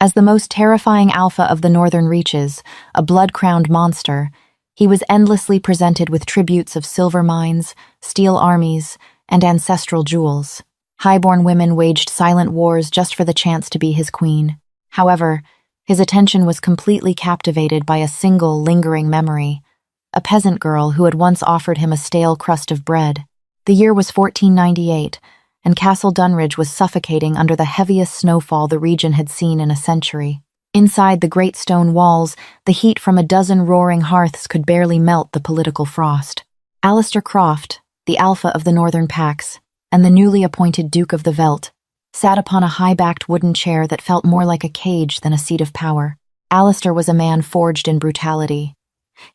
As the most terrifying alpha of the northern reaches, a blood-crowned monster, he was endlessly presented with tributes of silver mines, steel armies, and ancestral jewels. Highborn women waged silent wars just for the chance to be his queen. However, his attention was completely captivated by a single lingering memory, a peasant girl who had once offered him a stale crust of bread. The year was 1498, and Castle Dunridge was suffocating under the heaviest snowfall the region had seen in a century. Inside the great stone walls, the heat from a dozen roaring hearths could barely melt the political frost. Alistair Croft, the alpha of the northern packs, and the newly appointed Duke of the Veldt, sat upon a high-backed wooden chair that felt more like a cage than a seat of power. Alistair was a man forged in brutality.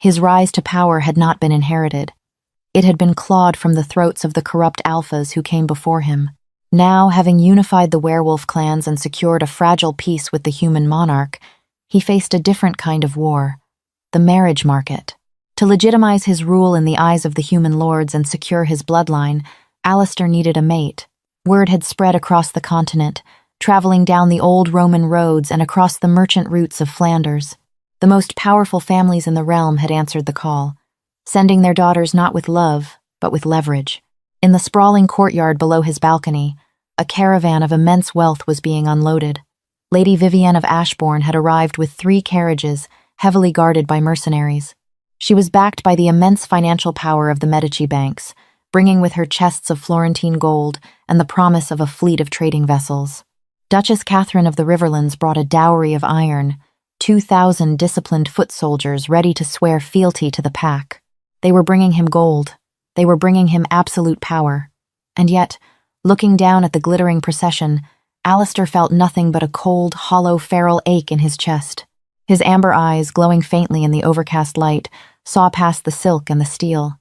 His rise to power had not been inherited. It had been clawed from the throats of the corrupt alphas who came before him. Now, having unified the werewolf clans and secured a fragile peace with the human monarch, he faced a different kind of war, the marriage market. To legitimize his rule in the eyes of the human lords and secure his bloodline, Alistair needed a mate. Word had spread across the continent, traveling down the old Roman roads and across the merchant routes of Flanders. The most powerful families in the realm had answered the call, sending their daughters not with love, but with leverage. In the sprawling courtyard below his balcony, a caravan of immense wealth was being unloaded. Lady Vivienne of Ashbourne had arrived with 3 carriages, heavily guarded by mercenaries. She was backed by the immense financial power of the Medici banks, bringing with her chests of Florentine gold and the promise of a fleet of trading vessels. Duchess Catherine of the Riverlands brought a dowry of iron, 2,000 disciplined foot soldiers ready to swear fealty to the pack. They were bringing him gold. They were bringing him absolute power. And yet, looking down at the glittering procession, Alistair felt nothing but a cold, hollow, feral ache in his chest. His amber eyes, glowing faintly in the overcast light, saw past the silk and the steel.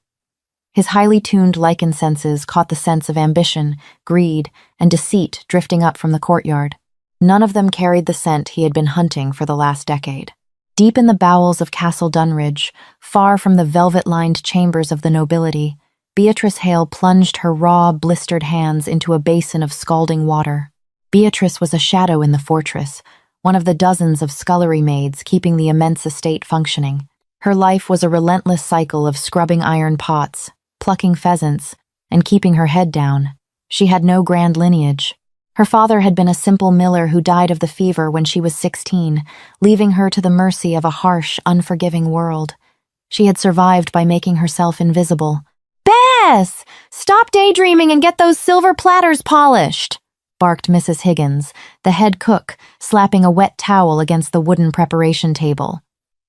His highly tuned lichen senses caught the sense of ambition, greed, and deceit drifting up from the courtyard. None of them carried the scent he had been hunting for the last decade. Deep in the bowels of Castle Dunridge, far from the velvet-lined chambers of the nobility, Beatrice Hale plunged her raw, blistered hands into a basin of scalding water. Beatrice was a shadow in the fortress, one of the dozens of scullery maids keeping the immense estate functioning. Her life was a relentless cycle of scrubbing iron pots, plucking pheasants, and keeping her head down. She had no grand lineage. Her father had been a simple miller who died of the fever when she was 16, leaving her to the mercy of a harsh, unforgiving world. She had survived by making herself invisible. "Bess! Stop daydreaming and get those silver platters polished!" barked Mrs. Higgins, the head cook, slapping a wet towel against the wooden preparation table.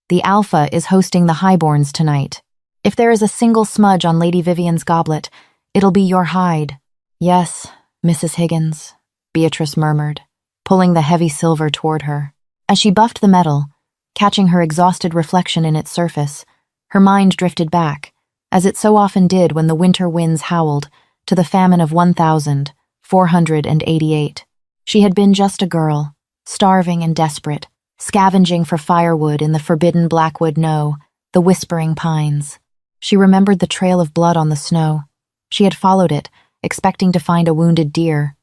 "The Alpha is hosting the Highborns tonight. If there is a single smudge on Lady Vivian's goblet, it'll be your hide." "Yes, Mrs. Higgins," Beatrice murmured, pulling the heavy silver toward her. As she buffed the metal, catching her exhausted reflection in its surface, her mind drifted back, as it so often did when the winter winds howled, to the famine of 1488. She had been just a girl, starving and desperate, scavenging for firewood in the forbidden Blackwood No, the whispering pines. She remembered the trail of blood on the snow. She had followed it, expecting to find a wounded deer.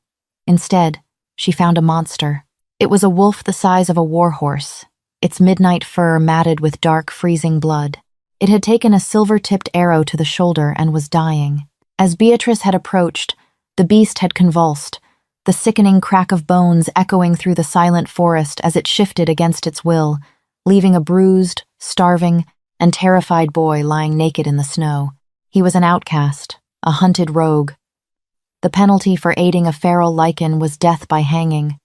Instead, she found a monster. It was a wolf the size of a warhorse, its midnight fur matted with dark, freezing blood. It had taken a silver-tipped arrow to the shoulder and was dying. As Beatrice had approached, the beast had convulsed, the sickening crack of bones echoing through the silent forest as it shifted against its will, leaving a bruised, starving, and terrified boy lying naked in the snow. He was an outcast, a hunted rogue. The penalty for aiding a feral lichen was death by hanging.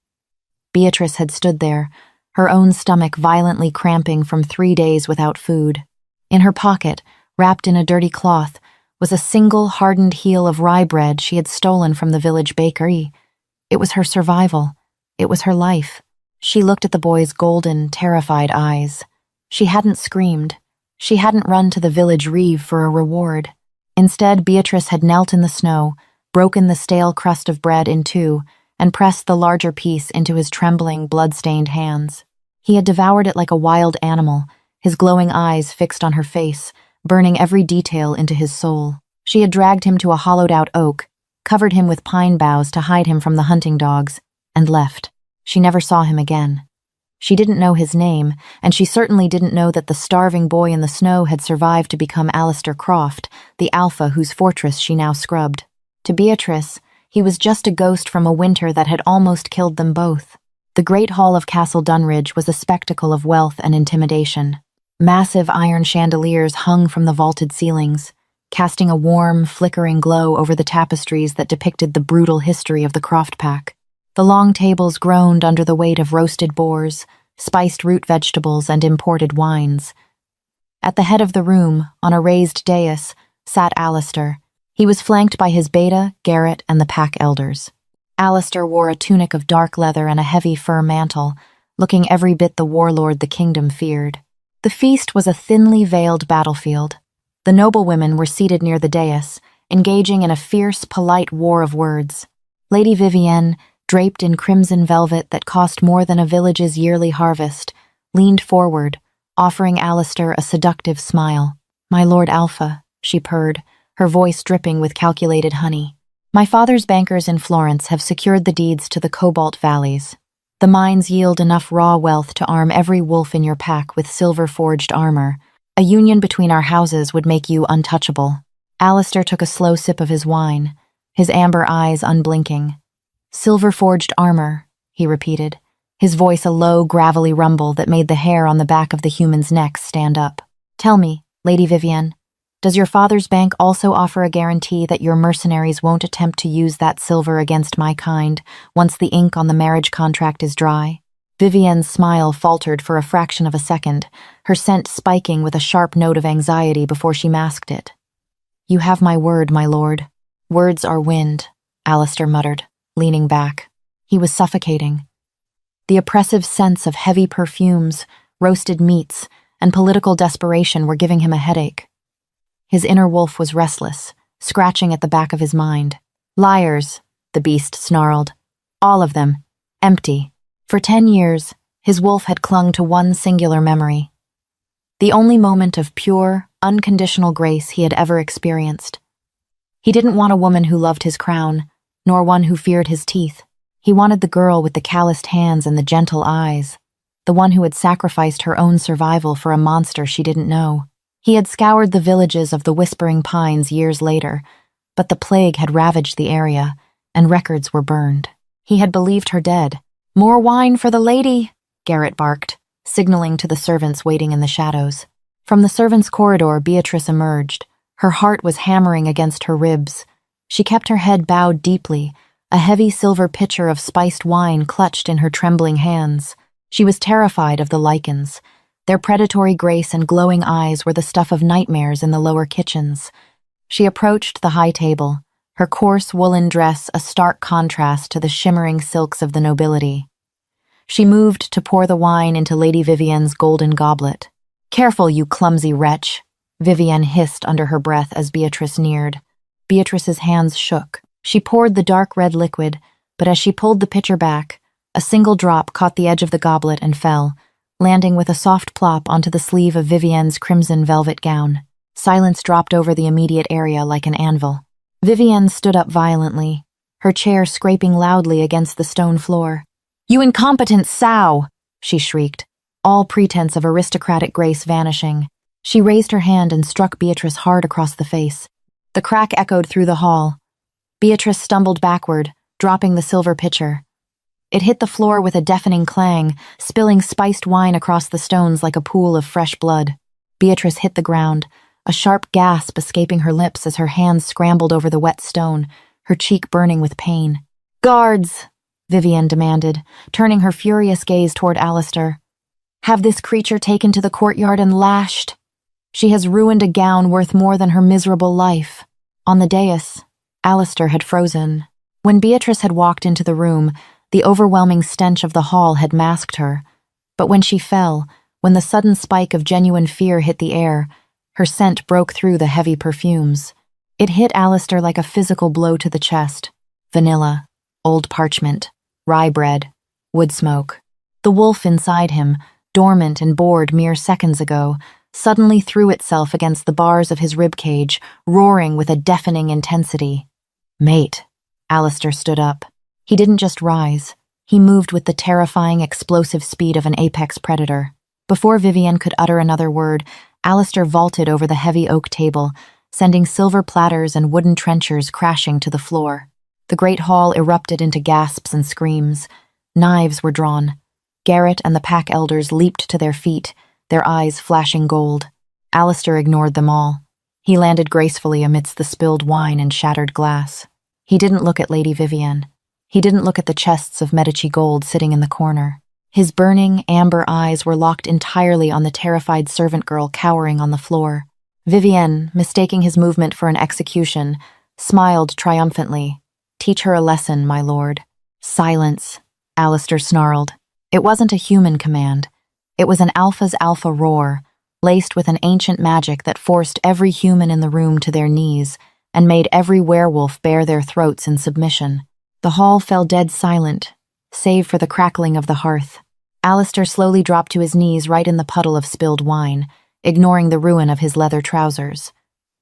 Beatrice had stood there, her own stomach violently cramping from 3 days without food. In her pocket, wrapped in a dirty cloth, was a single hardened heel of rye bread she had stolen from the village bakery. It was her survival. It was her life. She looked at the boy's golden, terrified eyes. She hadn't screamed. She hadn't run to the village reeve for a reward. Instead, Beatrice had knelt in the snow, broken the stale crust of bread in two, and pressed the larger piece into his trembling, blood-stained hands. He had devoured it like a wild animal, his glowing eyes fixed on her face, burning every detail into his soul. She had dragged him to a hollowed-out oak, covered him with pine boughs to hide him from the hunting dogs, and left. She never saw him again. She didn't know his name, and she certainly didn't know that the starving boy in the snow had survived to become Alistair Croft, the alpha whose fortress she now scrubbed. To Beatrice, he was just a ghost from a winter that had almost killed them both. The great hall of Castle Dunridge was a spectacle of wealth and intimidation. Massive iron chandeliers hung from the vaulted ceilings, casting a warm, flickering glow over the tapestries that depicted the brutal history of the Croft pack. The long tables groaned under the weight of roasted boars, spiced root vegetables, and imported wines. At the head of the room, on a raised dais, sat Alistair. He was flanked by his beta, Garrett, and the pack elders. Alistair wore a tunic of dark leather and a heavy fur mantle, looking every bit the warlord the kingdom feared. The feast was a thinly veiled battlefield. The noblewomen were seated near the dais, engaging in a fierce, polite war of words. Lady Vivienne, draped in crimson velvet that cost more than a village's yearly harvest, leaned forward, offering Alistair a seductive smile. "My Lord Alpha," she purred, her voice dripping with calculated honey. "My father's bankers in Florence have secured the deeds to the Cobalt Valleys. The mines yield enough raw wealth to arm every wolf in your pack with silver-forged armor. A union between our houses would make you untouchable." Alistair took a slow sip of his wine, his amber eyes unblinking. "Silver-forged armor," he repeated, his voice a low, gravelly rumble that made the hair on the back of the human's neck stand up. "Tell me, Lady Vivienne, does your father's bank also offer a guarantee that your mercenaries won't attempt to use that silver against my kind once the ink on the marriage contract is dry?" Vivienne's smile faltered for a fraction of a second, her scent spiking with a sharp note of anxiety before she masked it. "You have my word, my lord." "Words are wind," Alistair muttered, leaning back. He was suffocating. The oppressive scents of heavy perfumes, roasted meats, and political desperation were giving him a headache. His inner wolf was restless, scratching at the back of his mind. "Liars," the beast snarled. "All of them. Empty." For 10 years, his wolf had clung to one singular memory. The only moment of pure, unconditional grace he had ever experienced. He didn't want a woman who loved his crown, nor one who feared his teeth. He wanted the girl with the calloused hands and the gentle eyes, the one who had sacrificed her own survival for a monster she didn't know. He had scoured the villages of the Whispering Pines years later, but the plague had ravaged the area, and records were burned. He had believed her dead. "More wine for the lady," Garrett barked, signaling to the servants waiting in the shadows. From the servants' corridor, Beatrice emerged. Her heart was hammering against her ribs. She kept her head bowed deeply, a heavy silver pitcher of spiced wine clutched in her trembling hands. She was terrified of the lichens. Their predatory grace and glowing eyes were the stuff of nightmares in the lower kitchens. She approached the high table, her coarse woolen dress a stark contrast to the shimmering silks of the nobility. She moved to pour the wine into Lady Vivienne's golden goblet. "Careful, you clumsy wretch," Vivienne hissed under her breath as Beatrice neared. Beatrice's hands shook. She poured the dark red liquid, but as she pulled the pitcher back, a single drop caught the edge of the goblet and fell, landing with a soft plop onto the sleeve of Vivienne's crimson velvet gown. Silence dropped over the immediate area like an anvil. Vivienne stood up violently, her chair scraping loudly against the stone floor. "You incompetent sow!" she shrieked, all pretense of aristocratic grace vanishing. She raised her hand and struck Beatrice hard across the face. The crack echoed through the hall. Beatrice stumbled backward, dropping the silver pitcher. It hit the floor with a deafening clang, spilling spiced wine across the stones like a pool of fresh blood. Beatrice hit the ground, a sharp gasp escaping her lips as her hands scrambled over the wet stone, her cheek burning with pain. "Guards!" Vivienne demanded, turning her furious gaze toward Alistair. "Have this creature taken to the courtyard and lashed. She has ruined a gown worth more than her miserable life." On the dais, Alistair had frozen. When Beatrice had walked into the room, the overwhelming stench of the hall had masked her. But when she fell, when the sudden spike of genuine fear hit the air, her scent broke through the heavy perfumes. It hit Alistair like a physical blow to the chest. Vanilla, old parchment, rye bread, wood smoke. The wolf inside him, dormant and bored mere seconds ago, suddenly threw itself against the bars of his ribcage, roaring with a deafening intensity. "Mate." Alistair stood up. He didn't just rise. He moved with the terrifying, explosive speed of an apex predator. Before Vivian could utter another word, Alistair vaulted over the heavy oak table, sending silver platters and wooden trenchers crashing to the floor. The great hall erupted into gasps and screams. Knives were drawn. Garrett and the pack elders leaped to their feet, their eyes flashing gold. Alistair ignored them all. He landed gracefully amidst the spilled wine and shattered glass. He didn't look at Lady Vivian. He didn't look at the chests of Medici gold sitting in the corner. His burning, amber eyes were locked entirely on the terrified servant girl cowering on the floor. Vivienne, mistaking his movement for an execution, smiled triumphantly. "Teach her a lesson, my lord." "Silence," Alistair snarled. It wasn't a human command. It was an alpha's alpha roar, laced with an ancient magic that forced every human in the room to their knees and made every werewolf bare their throats in submission. The hall fell dead silent, save for the crackling of the hearth. Alistair slowly dropped to his knees right in the puddle of spilled wine, ignoring the ruin of his leather trousers.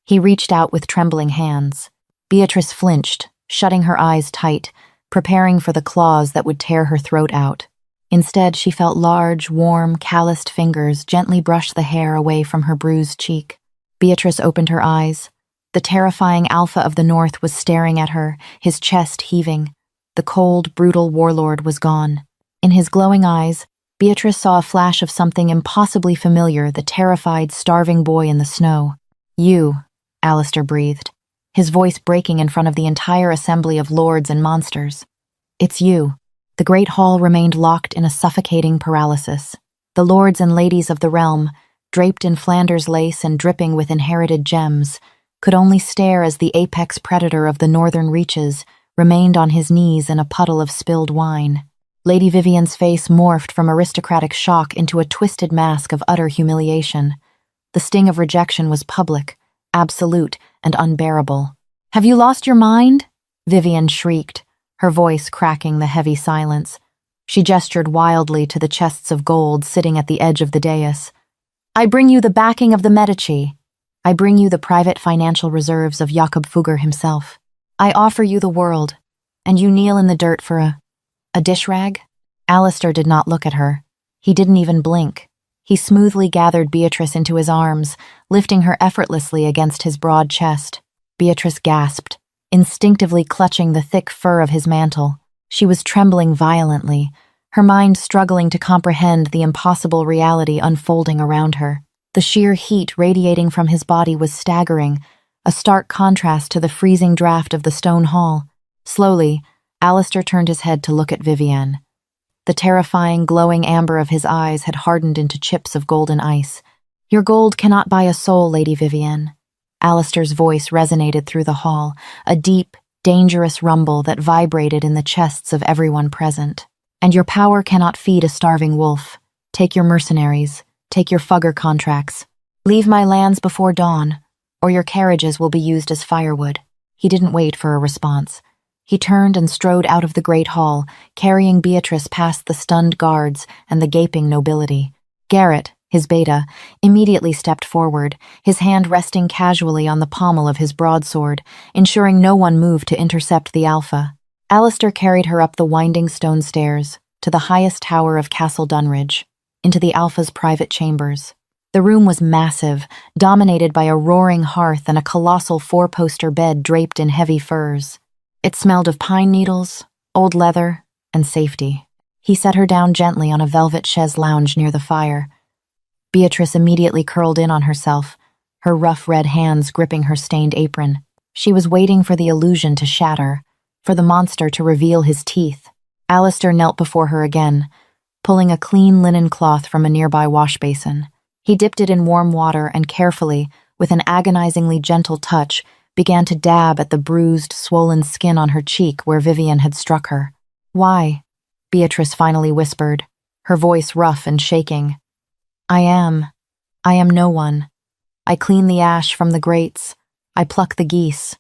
He reached out with trembling hands. Beatrice flinched, shutting her eyes tight, preparing for the claws that would tear her throat out. Instead, she felt large, warm, calloused fingers gently brush the hair away from her bruised cheek. Beatrice opened her eyes. The terrifying Alpha of the North was staring at her, his chest heaving. The cold, brutal warlord was gone. In his glowing eyes, Beatrice saw a flash of something impossibly familiar, the terrified, starving boy in the snow. "You," Alistair breathed, his voice breaking in front of the entire assembly of lords and monsters. "It's you." The great hall remained locked in a suffocating paralysis. The lords and ladies of the realm, draped in Flanders lace and dripping with inherited gems, could only stare as the apex predator of the northern reaches remained on his knees in a puddle of spilled wine. Lady Vivian's face morphed from aristocratic shock into a twisted mask of utter humiliation. The sting of rejection was public, absolute, and unbearable. "Have you lost your mind?" Vivian shrieked, her voice cracking the heavy silence. She gestured wildly to the chests of gold sitting at the edge of the dais. "I bring you the backing of the Medici. I bring you the private financial reserves of Jakob Fugger himself. I offer you the world, and you kneel in the dirt for a dish rag?" Alistair did not look at her. He didn't even blink. He smoothly gathered Beatrice into his arms, lifting her effortlessly against his broad chest. Beatrice gasped, instinctively clutching the thick fur of his mantle. She was trembling violently, her mind struggling to comprehend the impossible reality unfolding around her. The sheer heat radiating from his body was staggering, a stark contrast to the freezing draft of the stone hall. Slowly, Alistair turned his head to look at Vivienne. The terrifying, glowing amber of his eyes had hardened into chips of golden ice. "Your gold cannot buy a soul, Lady Vivienne." Alistair's voice resonated through the hall, a deep, dangerous rumble that vibrated in the chests of everyone present. "And your power cannot feed a starving wolf. Take your mercenaries. Take your Fugger contracts. Leave my lands before dawn, or your carriages will be used as firewood." He didn't wait for a response. He turned and strode out of the great hall, carrying Beatrice past the stunned guards and the gaping nobility. Garrett, his beta, immediately stepped forward, his hand resting casually on the pommel of his broadsword, ensuring no one moved to intercept the Alpha. Alistair carried her up the winding stone stairs, to the highest tower of Castle Dunridge, into the Alpha's private chambers. The room was massive, dominated by a roaring hearth and a colossal four-poster bed draped in heavy furs. It smelled of pine needles, old leather, and safety. He set her down gently on a velvet chaise lounge near the fire. Beatrice immediately curled in on herself, her rough red hands gripping her stained apron. She was waiting for the illusion to shatter, for the monster to reveal his teeth. Alistair knelt before her again, pulling a clean linen cloth from a nearby wash basin. He dipped it in warm water and carefully, with an agonizingly gentle touch, began to dab at the bruised, swollen skin on her cheek where Vivian had struck her. "Why?" Beatrice finally whispered, her voice rough and shaking. I am no one. I clean the ash from the grates. I pluck the geese.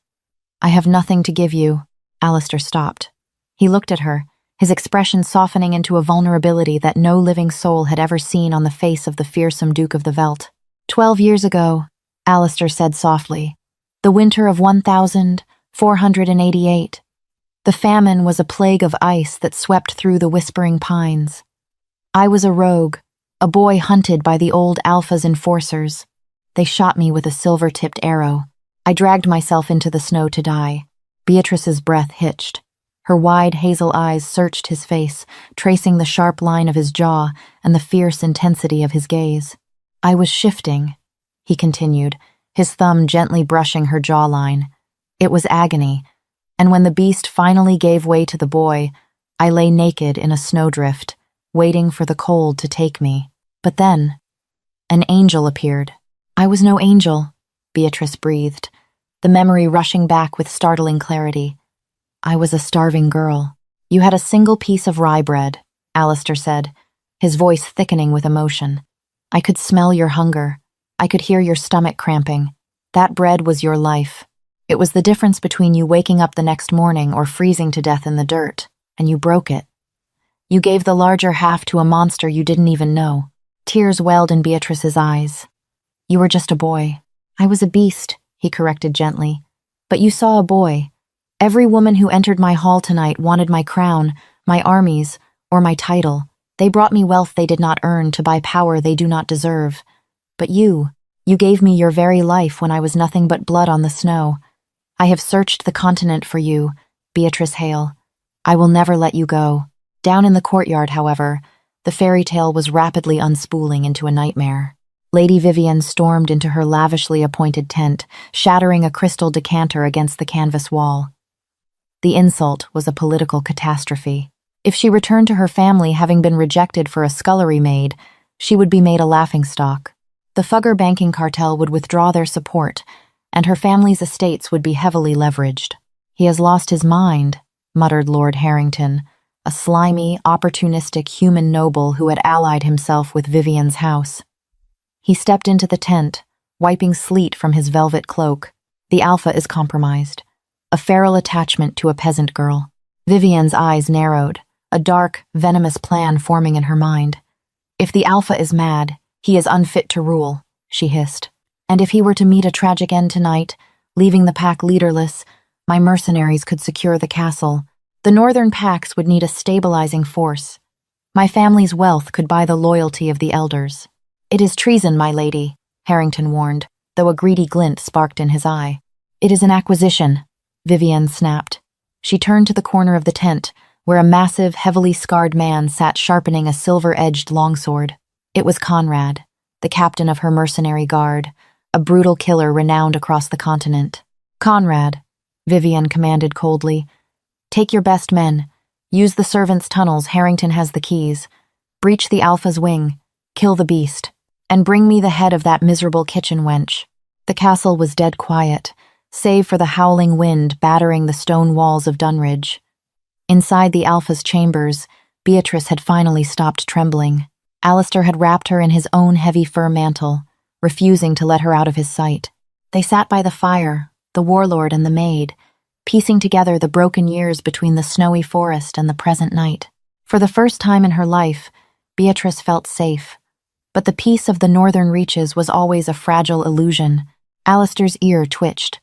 I have nothing to give you." Alistair stopped. He looked at her, his expression softening into a vulnerability that no living soul had ever seen on the face of the fearsome Duke of the Veldt. 12 years ago," Alistair said softly, "the winter of 1488. The famine was a plague of ice that swept through the whispering pines. I was a rogue, a boy hunted by the old Alpha's enforcers. They shot me with a silver-tipped arrow. I dragged myself into the snow to die. Beatrice's breath hitched. Her wide hazel eyes searched his face, tracing the sharp line of his jaw and the fierce intensity of his gaze. I was shifting, he continued, his thumb gently brushing her jawline. It was agony, and when the beast finally gave way to the boy, I lay naked in a snowdrift, waiting for the cold to take me. But then, an angel appeared. I was no angel, Beatrice breathed, the memory rushing back with startling clarity. I was a starving girl. You had a single piece of rye bread, Alistair said, his voice thickening with emotion. I could smell your hunger. I could hear your stomach cramping. That bread was your life. It was the difference between you waking up the next morning or freezing to death in the dirt, and you broke it. You gave the larger half to a monster you didn't even know. Tears welled in Beatrice's eyes. You were just a boy. I was a beast, he corrected gently. But you saw a boy. Every woman who entered my hall tonight wanted my crown, my armies, or my title. They brought me wealth they did not earn to buy power they do not deserve. But you gave me your very life when I was nothing but blood on the snow. I have searched the continent for you, Beatrice Hale. I will never let you go. Down in the courtyard, however, the fairy tale was rapidly unspooling into a nightmare. Lady Vivian stormed into her lavishly appointed tent, shattering a crystal decanter against the canvas wall. The insult was a political catastrophe. If she returned to her family having been rejected for a scullery maid, she would be made a laughingstock. The Fugger banking cartel would withdraw their support, and her family's estates would be heavily leveraged. He has lost his mind, muttered Lord Harrington, a slimy, opportunistic human noble who had allied himself with Vivian's house. He stepped into the tent, wiping sleet from his velvet cloak. The Alpha is compromised. A feral attachment to a peasant girl. Vivian's eyes narrowed, a dark, venomous plan forming in her mind. If the Alpha is mad, he is unfit to rule, she hissed. And if he were to meet a tragic end tonight, leaving the pack leaderless, my mercenaries could secure the castle. The northern packs would need a stabilizing force. My family's wealth could buy the loyalty of the elders. It is treason, my lady, Harrington warned, though a greedy glint sparked in his eye. It is an acquisition, Vivian snapped. She turned to the corner of the tent, where a massive, heavily scarred man sat sharpening a silver-edged longsword. It was Conrad, the captain of her mercenary guard, a brutal killer renowned across the continent. Conrad, Vivian commanded coldly, take your best men. Use the servants' tunnels, Harrington has the keys. Breach the Alpha's wing. Kill the beast. And bring me the head of that miserable kitchen wench. The castle was dead quiet, save for the howling wind battering the stone walls of Dunridge. Inside the Alpha's chambers, Beatrice had finally stopped trembling. Alistair had wrapped her in his own heavy fur mantle, refusing to let her out of his sight. They sat by the fire, the warlord and the maid, piecing together the broken years between the snowy forest and the present night. For the first time in her life, Beatrice felt safe. But the peace of the northern reaches was always a fragile illusion. Alistair's ear twitched.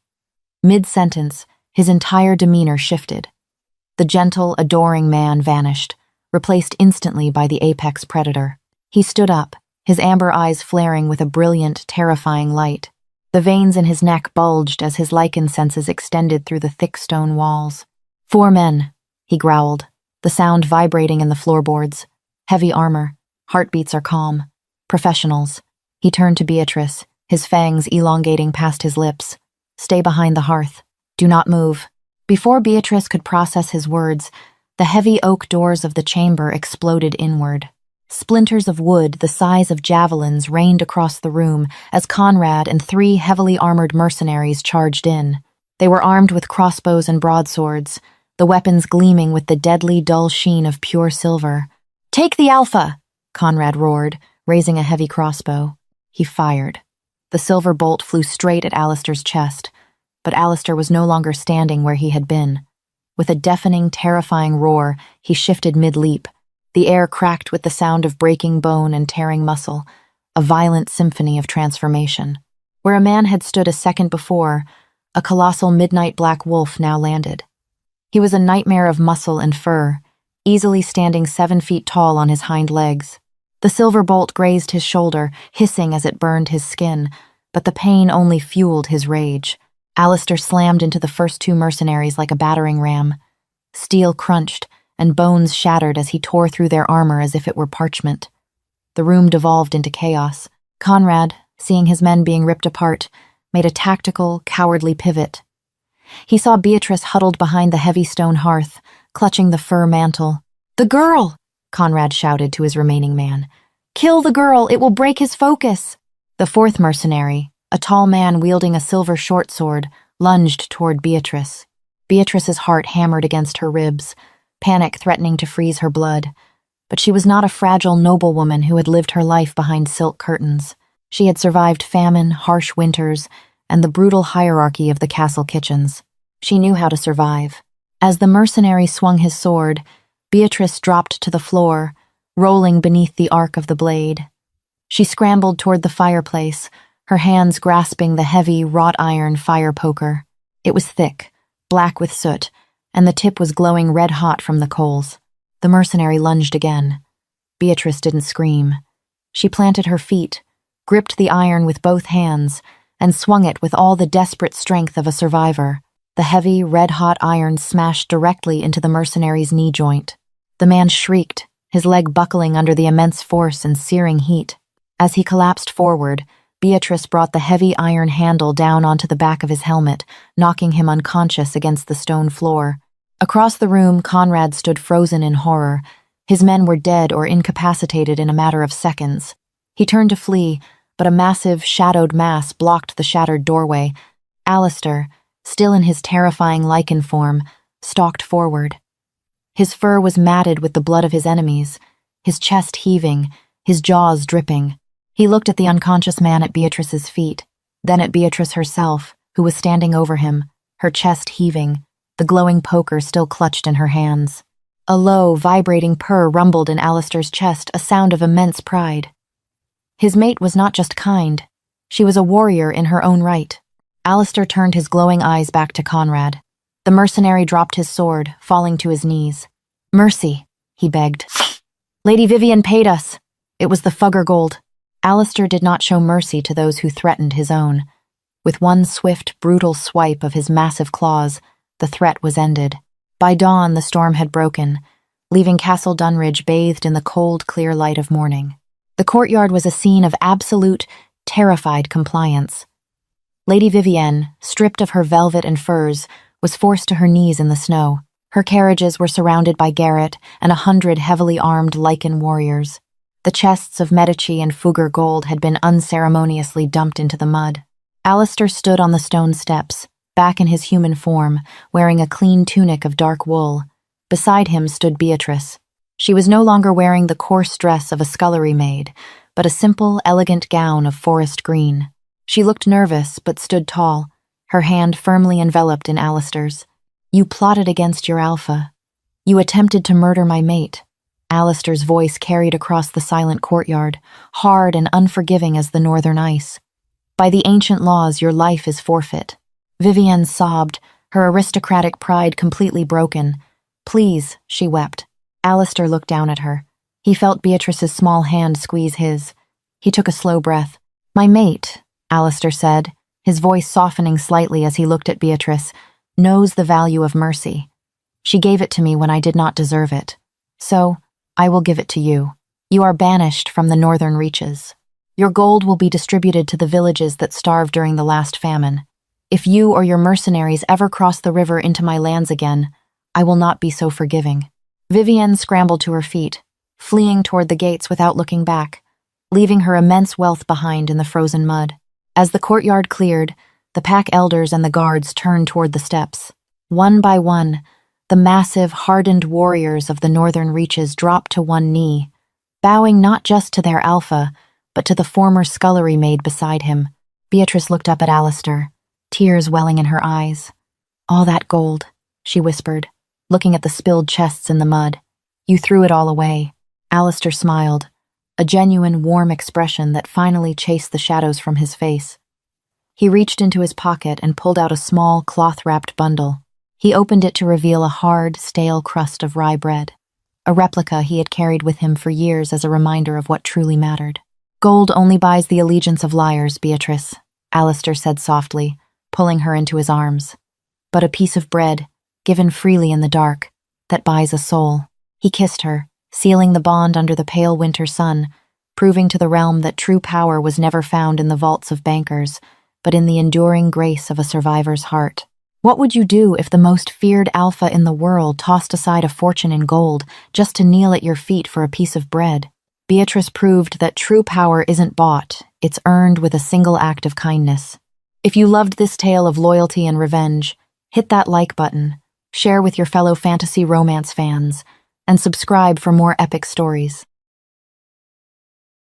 Mid-sentence, his entire demeanor shifted. The gentle, adoring man vanished, replaced instantly by the apex predator. He stood up, his amber eyes flaring with a brilliant, terrifying light. The veins in his neck bulged as his lichen senses extended through the thick stone walls. 4 men, he growled, the sound vibrating in the floorboards. Heavy armor, heartbeats are calm. Professionals. He turned to Beatrice, his fangs elongating past his lips. Stay behind the hearth. Do not move. Before Beatrice could process his words, the heavy oak doors of the chamber exploded inward. Splinters of wood the size of javelins rained across the room as Conrad and 3 heavily armored mercenaries charged in. They were armed with crossbows and broadswords, the weapons gleaming with the deadly dull sheen of pure silver. "Take the Alpha!" Conrad roared, raising a heavy crossbow. He fired. The silver bolt flew straight at Alistair's chest, but Alistair was no longer standing where he had been. With a deafening, terrifying roar, he shifted mid-leap. The air cracked with the sound of breaking bone and tearing muscle, a violent symphony of transformation. Where a man had stood a second before, a colossal midnight black wolf now landed. He was a nightmare of muscle and fur, easily standing 7 feet tall on his hind legs. The silver bolt grazed his shoulder, hissing as it burned his skin, but the pain only fueled his rage. Alistair slammed into the first 2 mercenaries like a battering ram. Steel crunched, and bones shattered as he tore through their armor as if it were parchment. The room devolved into chaos. Conrad, seeing his men being ripped apart, made a tactical, cowardly pivot. He saw Beatrice huddled behind the heavy stone hearth, clutching the fur mantle. "The girl!" Conrad shouted to his remaining man. "Kill the girl! It will break his focus!" The 4th mercenary, a tall man wielding a silver short sword, lunged toward Beatrice. Beatrice's heart hammered against her ribs, panic threatening to freeze her blood. But she was not a fragile noblewoman who had lived her life behind silk curtains. She had survived famine, harsh winters, and the brutal hierarchy of the castle kitchens. She knew how to survive. As the mercenary swung his sword, Beatrice dropped to the floor, rolling beneath the arc of the blade. She scrambled toward the fireplace, her hands grasping the heavy, wrought iron fire poker. It was thick, black with soot, and the tip was glowing red-hot from the coals. The mercenary lunged again. Beatrice didn't scream. She planted her feet, gripped the iron with both hands, and swung it with all the desperate strength of a survivor. The heavy, red-hot iron smashed directly into the mercenary's knee joint. The man shrieked, his leg buckling under the immense force and searing heat. As he collapsed forward, Beatrice brought the heavy iron handle down onto the back of his helmet, knocking him unconscious against the stone floor. Across the room, Conrad stood frozen in horror. His men were dead or incapacitated in a matter of seconds. He turned to flee, but a massive, shadowed mass blocked the shattered doorway. Alistair, still in his terrifying lichen form, stalked forward. His fur was matted with the blood of his enemies, his chest heaving, his jaws dripping. He looked at the unconscious man at Beatrice's feet, then at Beatrice herself, who was standing over him, her chest heaving, the glowing poker still clutched in her hands. A low, vibrating purr rumbled in Alistair's chest, a sound of immense pride. His mate was not just kind, she was a warrior in her own right. Alistair turned his glowing eyes back to Conrad. The mercenary dropped his sword, falling to his knees. "Mercy," he begged. "Lady Vivian paid us. It was the Fugger gold." Alistair did not show mercy to those who threatened his own. With one swift, brutal swipe of his massive claws, the threat was ended. By dawn, the storm had broken, leaving Castle Dunridge bathed in the cold, clear light of morning. The courtyard was a scene of absolute, terrified compliance. Lady Vivienne, stripped of her velvet and furs, was forced to her knees in the snow. Her carriages were surrounded by Garrett and 100 heavily armed lichen warriors. The chests of Medici and Fugger gold had been unceremoniously dumped into the mud. Alistair stood on the stone steps, back in his human form, wearing a clean tunic of dark wool. Beside him stood Beatrice. She was no longer wearing the coarse dress of a scullery maid, but a simple, elegant gown of forest green. She looked nervous, but stood tall, her hand firmly enveloped in Alistair's. "You plotted against your alpha. You attempted to murder my mate." Alistair's voice carried across the silent courtyard, hard and unforgiving as the northern ice. "By the ancient laws, your life is forfeit." Vivienne sobbed, her aristocratic pride completely broken. "Please," she wept. Alistair looked down at her. He felt Beatrice's small hand squeeze his. He took a slow breath. "My mate," Alistair said, his voice softening slightly as he looked at Beatrice, "knows the value of mercy. She gave it to me when I did not deserve it. So, I will give it to you. You are banished from the northern reaches. Your gold will be distributed to the villages that starved during the last famine. If you or your mercenaries ever cross the river into my lands again, I will not be so forgiving." Vivienne scrambled to her feet, fleeing toward the gates without looking back, leaving her immense wealth behind in the frozen mud. As the courtyard cleared, the pack elders and the guards turned toward the steps. One by one, the massive, hardened warriors of the northern reaches dropped to one knee, bowing not just to their alpha, but to the former scullery maid beside him. Beatrice looked up at Alistair, tears welling in her eyes. "All that gold," she whispered, looking at the spilled chests in the mud. "You threw it all away." Alistair smiled, a genuine, warm expression that finally chased the shadows from his face. He reached into his pocket and pulled out a small, cloth-wrapped bundle. He opened it to reveal a hard, stale crust of rye bread, a replica he had carried with him for years as a reminder of what truly mattered. "Gold only buys the allegiance of liars, Beatrice," Alistair said softly, pulling her into his arms. "But a piece of bread, given freely in the dark, that buys a soul." He kissed her, sealing the bond under the pale winter sun, proving to the realm that true power was never found in the vaults of bankers, but in the enduring grace of a survivor's heart. What would you do if the most feared alpha in the world tossed aside a fortune in gold just to kneel at your feet for a piece of bread? Beatrice proved that true power isn't bought, it's earned with a single act of kindness. If you loved this tale of loyalty and revenge, hit that like button, share with your fellow fantasy romance fans, and subscribe for more epic stories.